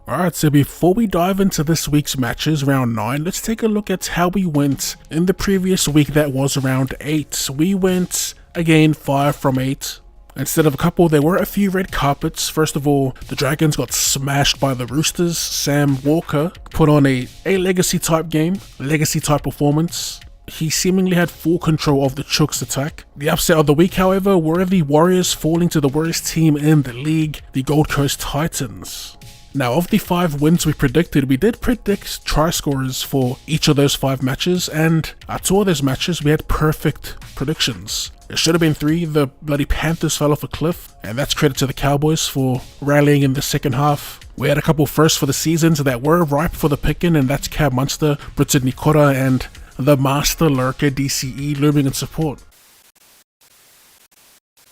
Alright, so before we dive into this week's matches, round 9, let's take a look at how we went in the previous week that was round 8. We went, again, 5 from 8. Instead of a couple, there were a few red carpets. First of all, the Dragons got smashed by the Roosters. Sam Walker put on a legacy type game, legacy type performance. He seemingly had full control of the Chooks attack. The upset of the week, however, were the Warriors falling to the worst team in the league, the Gold Coast Titans. Now, of the 5 wins we predicted, we did predict try scorers for each of those 5 matches, and at 2 of those matches, we had perfect predictions. It should have been 3, the bloody Panthers fell off a cliff, and that's credit to the Cowboys for rallying in the second half. We had a couple firsts for the seasons that were ripe for the picking, and that's Cab Munster, Brittany Nikora, and the Master Lurker DCE looming in support.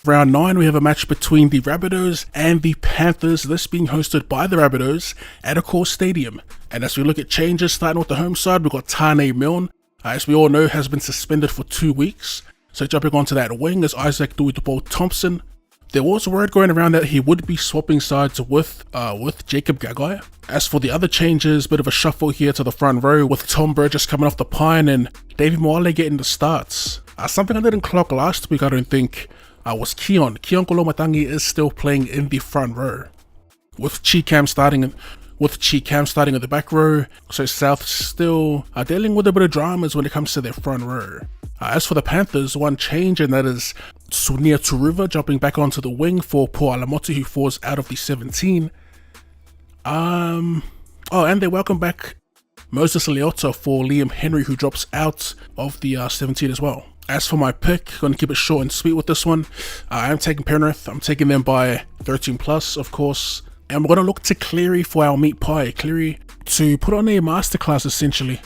Round 9, we have a match between the Rabbitohs and the Panthers, this being hosted by the Rabbitohs at Accor Stadium. And as we look at changes, starting with the home side, we've got Tane Milne, as we all know, has been suspended for 2 weeks. So jumping onto that wing is Isaac Duitabo Thompson. There was word going around that he would be swapping sides with Jacob Gagai. As for the other changes, bit of a shuffle here to the front row with Tom Burgess coming off the pine and Davey Moale getting the starts. Something I didn't clock last week, I don't think, was Keon. Keon Kolomatangi is still playing in the front row, with Chi Cam starting at the back row. So South still dealing with a bit of dramas when it comes to their front row. As for the Panthers, one change, and that is Sunia Turuva jumping back onto the wing for Paul Alamotti, who falls out of the 17. And they welcome back Moses Leota for Liam Henry, who drops out of the 17 as well. As for my pick, going to keep it short and sweet with this one. I'm taking Penrith. I'm taking them by 13 plus, of course. And we're going to look to Cleary for our meat pie. Cleary to put on a masterclass, essentially.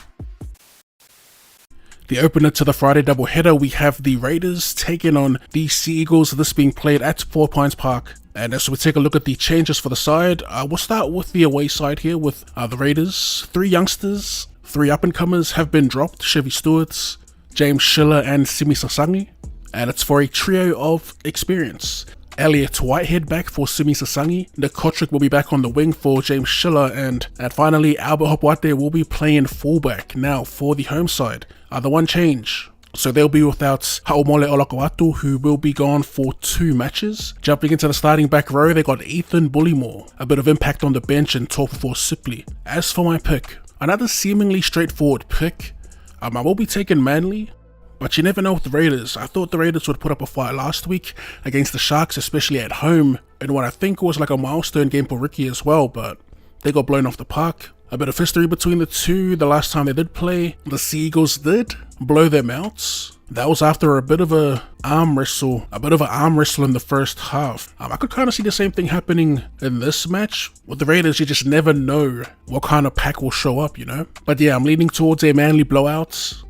The opener to the Friday doubleheader, we have the Raiders taking on the Sea Eagles, this being played at 4 Pines Park. And as we take a look at the changes for the side, we'll start with the away side here with the Raiders. 3 youngsters, 3 up-and-comers have been dropped. Chevy Stewarts, James Schiller and Simi Sasangi, and it's for a trio of experience. Elliot Whitehead back for Simi Sasangi, Nick Kotrick will be back on the wing for James Schiller, and finally Albert Hopwate will be playing fullback. Now for the home side, the one change, so they'll be without Haumole Olakawatu, who will be gone for 2 matches. Jumping into the starting back row, they got Ethan Bullymore, a bit of impact on the bench, and Tofu Sipley. As for my pick, another seemingly straightforward pick. I will be taking Manly, but you never know with the Raiders. I thought the Raiders would put up a fight last week against the Sharks, especially at home, in what I think was like a milestone game for Ricky as well, but they got blown off the park. A bit of history between the two. The last time they did play, the Sea Eagles did blow them out. That was after a bit of an arm wrestle in the first half. I could kind of see the same thing happening in this match. With the Raiders, you just never know what kind of pack will show up, you know? But yeah, I'm leaning towards a Manly blowout.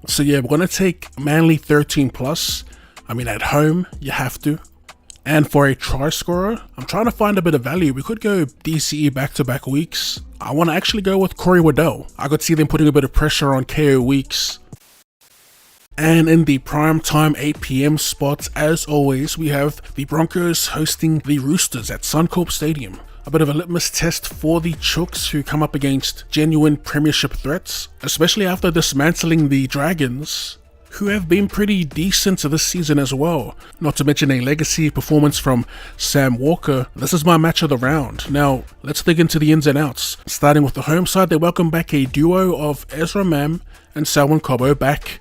So yeah, we're going to take Manly 13 plus. I mean, at home, you have to. And for a try scorer, I'm trying to find a bit of value. We could go DCE back-to-back weeks. I want to actually go with Corey Waddell. I could see them putting a bit of pressure on KO Weeks. And in the prime time 8 PM spots, as always, we have the Broncos hosting the Roosters at Suncorp Stadium. A bit of a litmus test for the Chooks, who come up against genuine premiership threats, especially after dismantling the Dragons, who have been pretty decent this season as well. Not to mention a legacy performance from Sam Walker. This is my match of the round. Now, let's dig into the ins and outs. Starting with the home side, they welcome back a duo of Ezra Mam and Selwyn Cobbo back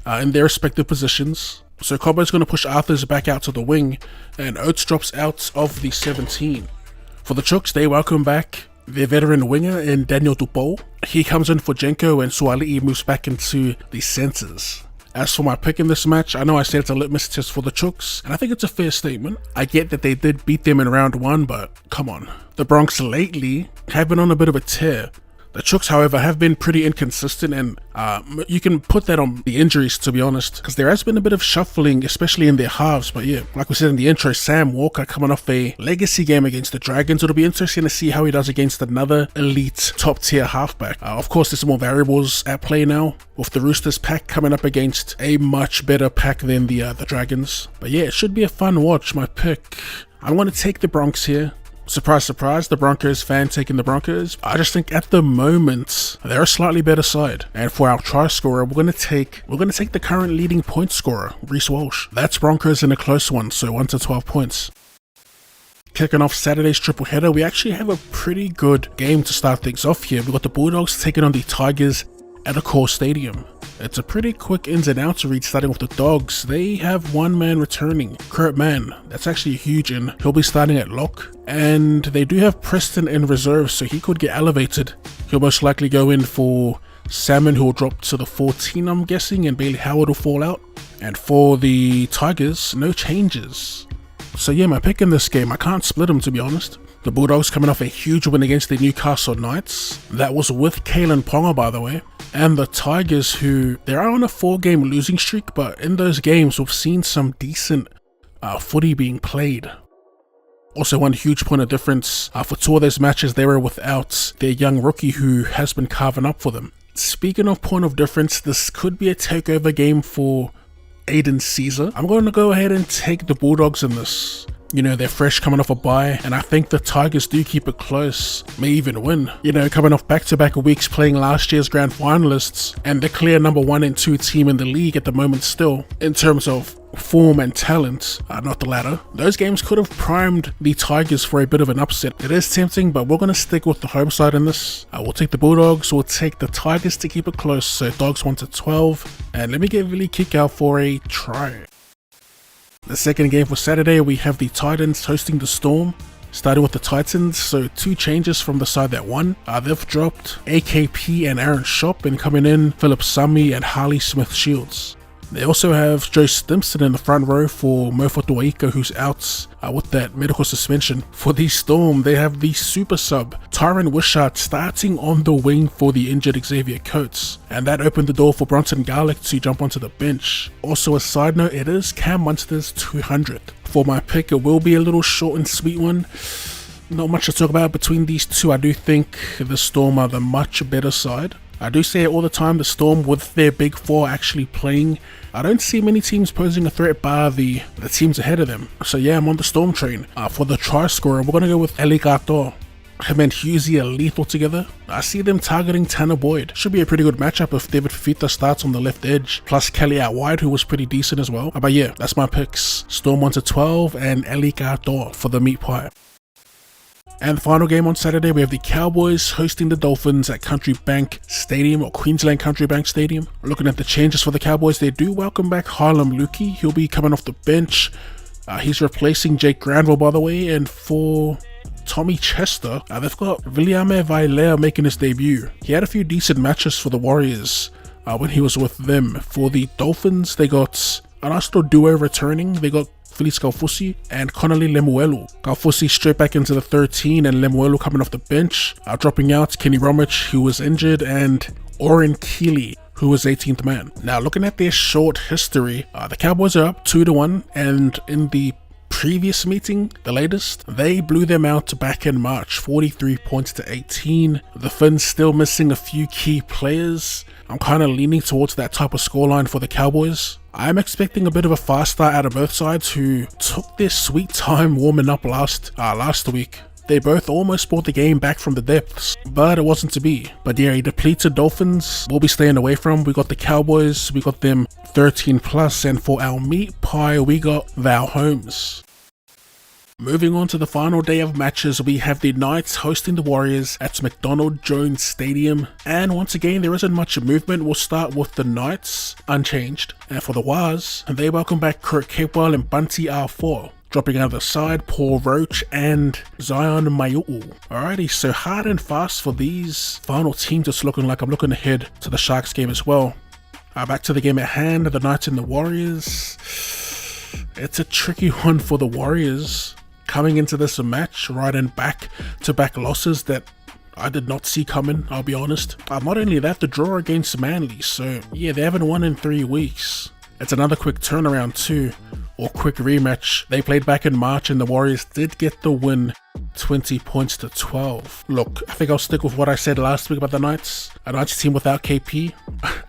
in their respective positions. So Cobbo's going to push Arthurs back out to the wing, and Oates drops out of the 17. For the Chooks, they welcome back their veteran winger in Daniel Dupo. He comes in for Jenko, and Sualii moves back into the centres. As for my pick in this match, I know I said it's a litmus test for the Chooks, and I think it's a fair statement. I get that they did beat them in round 1, but come on. The Bronx lately have been on a bit of a tear. The Chooks, however, have been pretty inconsistent, and you can put that on the injuries, to be honest, because there has been a bit of shuffling, especially in their halves. But yeah, like we said in the intro, Sam Walker coming off a legacy game against the Dragons. It'll be interesting to see how he does against another elite top-tier halfback. Of course, there's more variables at play now, with the Roosters pack coming up against a much better pack than the Dragons. But yeah, it should be a fun watch. My pick, I'm going to take the Bronx here. Surprise, surprise, the Broncos fan taking the Broncos. I just think at the moment, they're a slightly better side. And for our try scorer, we're gonna take the current leading point scorer, Reece Walsh. That's Broncos in a close one, so 1 to 12 points. Kicking off Saturday's triple header, we actually have a pretty good game to start things off here. We've got the Bulldogs taking on the Tigers at Accor Stadium. It's a pretty quick ins and outs read, starting with the Dogs. They have one man returning, Kurt Mann. That's actually a huge in. He'll be starting at lock. And they do have Preston in reserve, so he could get elevated. He'll most likely go in for Salmon, who will drop to the 14, I'm guessing, and Bailey Howard will fall out. And for the Tigers, no changes. So yeah, my pick in this game, I can't split them, to be honest. The Bulldogs coming off a huge win against the Newcastle Knights. That was with Kalyn Ponga, by the way. And the Tigers, who they're on a 4-game losing streak, but in those games we've seen some decent footy being played. Also, one huge point of difference, for 2 of those matches they were without their young rookie who has been carving up for them. Speaking of point of difference, this could be a takeover game for Aiden Caesar. I'm going to go ahead and take the Bulldogs in this. You know, they're fresh coming off a bye, and I think the Tigers do keep it close, may even win. You know, coming off back-to-back weeks playing last year's grand finalists, and the clear number 1 and 2 team in the league at the moment still, in terms of form and talent, not the latter. Those games could have primed the Tigers for a bit of an upset. It is tempting, but we're going to stick with the home side in this. We'll take the Bulldogs, we'll take the Tigers to keep it close, so Dogs 1 to 12, and let me get really kick out for a try. The second game for Saturday, we have the Titans hosting the Storm, starting with the Titans. So 2 changes from the side that won. They've dropped AKP and Aaron Schopp, and coming in Philip Sami and Harley Smith-Shields. They also have Joe Stimson in the front row for Mofo Tuaika, who's out with that medical suspension. For the Storm, they have the super sub Tyron Wishart starting on the wing for the injured Xavier Coates, and that opened the door for Bronson Garlick to jump onto the bench. Also, a side note, it is Cam Munster's 200th. For my pick, it will be a little short and sweet one. Not much to talk about between these two. I do think the Storm are the much better side. I do say it all the time, the Storm with their big 4 actually playing. I don't see many teams posing a threat bar the teams ahead of them. So yeah, I'm on the Storm train. For the try scorer, we're going to go with Eligato. Him and Husey are lethal together. I see them targeting Tanner Boyd. Should be a pretty good matchup if David Fifita starts on the left edge, plus Kelly out wide, who was pretty decent as well. But yeah, that's my picks. Storm 1 to 12 and Eligato for the meat pie. And the final game on Saturday, we have the Cowboys hosting the Dolphins at Country Bank Stadium, or Queensland Country Bank Stadium. Looking at the changes for the Cowboys, they do welcome back Harlem Lukey. He'll be coming off the bench. He's replacing Jake Granville, by the way. And for Tommy Chester, they've got Viliame Vailea making his debut. He had a few decent matches for the Warriors when he was with them. For the Dolphins, they got an Astro duo returning. They got Felix Kaufusi and Connolly Lemuelu. Kaufusi straight back into the 13, and Lemuelu coming off the bench. Dropping out Kenny Romich, who was injured, and Oren Keeley, who was 18th man. Now, looking at their short history, the Cowboys are up 2-1, and in the previous meeting, the latest, they blew them out back in March, 43 points to 18. The Finns still missing a few key players. I'm kind of leaning towards that type of scoreline for the Cowboys. I'm expecting a bit of a fast start out of both sides, who took their sweet time warming up last week. They both almost brought the game back from the depths, but it wasn't to be. But yeah, a depleted Dolphins we'll be staying away from. We got the Cowboys, we got them 13 plus, and for our meat pie, we got Val Holmes. Moving on to the final day of matches, we have the Knights hosting the Warriors at McDonald Jones Stadium. And once again, there isn't much movement. We'll start with the Knights, unchanged. And for the Wars, they welcome back Kurt Capewell and Bunty R4. Dropping out of the side, Paul Roach and Zion Mayu'u. Alrighty, so hard and fast for these final teams. It's looking like I'm looking ahead to the Sharks game as well. Back to the game at hand, the Knights and the Warriors. It's a tricky one for the Warriors. Coming into this match, riding back-to-back losses that I did not see coming, I'll be honest. Not only that, the draw against Manly, so yeah, they haven't won in 3 weeks. It's another quick turnaround too, or quick rematch. They played back in March and the Warriors did get the win, 20 points to 12. Look, I think I'll stick with what I said last week about the Knights. A Knights team without KP,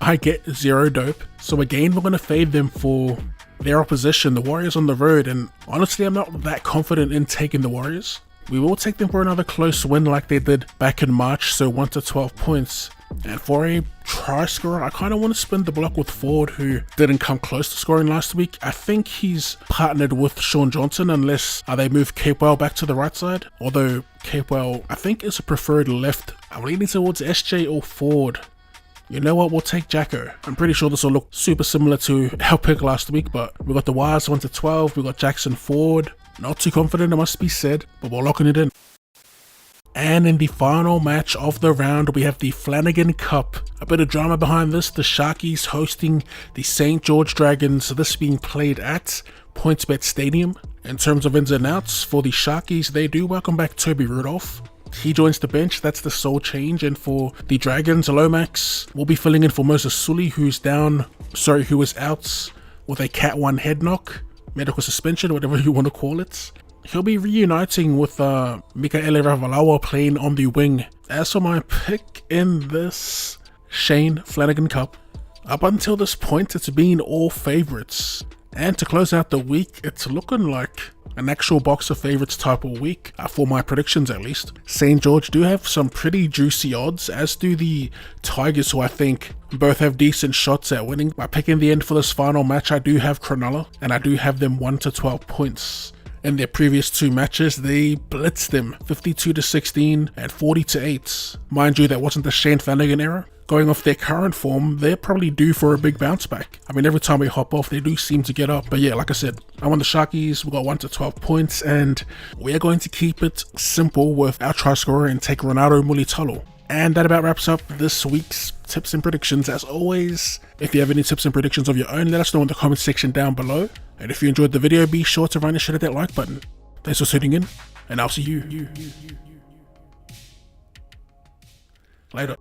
I get 0 dope. So again, we're going to fade them for their opposition, the Warriors on the road, and honestly I'm not that confident in taking the Warriors. we will take them for another close win like they did back in March, so 1 to 12 points. And for a try scorer, I kind of want to spin the block with Ford, who didn't come close to scoring last week. I think he's partnered with Sean Johnson unless they move Capewell back to the right side. Although Capewell, I think, is a preferred left. I'm leaning towards SJ or Ford. You know what, we'll take Jacko. I'm pretty sure this will look super similar to our pick last week, but we got the Wires 1 to 12, we got Jackson Ford. Not too confident, it must be said, but we're locking it in. And in the final match of the round, we have the Flanagan Cup. A bit of drama behind this, the Sharkies hosting the St. George Dragons, this being played at PointsBet Stadium. In terms of ins and outs, for the Sharkies, they do welcome back Toby Rudolph. He joins the bench, that's the sole change. And for the Dragons, Lomax will be filling in for Moses Sualii, who is out with a Cat 1 head knock, medical suspension, whatever you want to call it. He'll be reuniting with Mikaele Ravalawa playing on the wing. As for my pick in this Shane Flanagan Cup, up until this point it's been all favourites. And to close out the week, it's looking like an actual box of favourites type of week, for my predictions at least. St. George do have some pretty juicy odds, as do the Tigers, who I think both have decent shots at winning. My pick in the end for this final match, I do have Cronulla, and I do have them 1 to 12 points. In their previous two matches, they blitzed them 52 to 16 and 40 to 8. Mind you, that wasn't the Shane Flanagan era. Going off their current form, they're probably due for a big bounce back. I mean, every time we hop off, they do seem to get up. But yeah, like I said, I'm on the Sharkies. We got 1 to 12 points, and we're going to keep it simple with our try scorer and take Ronaldo Mulitalo. And that about wraps up this week's tips and predictions. As always, if you have any tips and predictions of your own, let us know in the comment section down below. And if you enjoyed the video, be sure to hit that like button. Thanks for tuning in, and I'll see you later.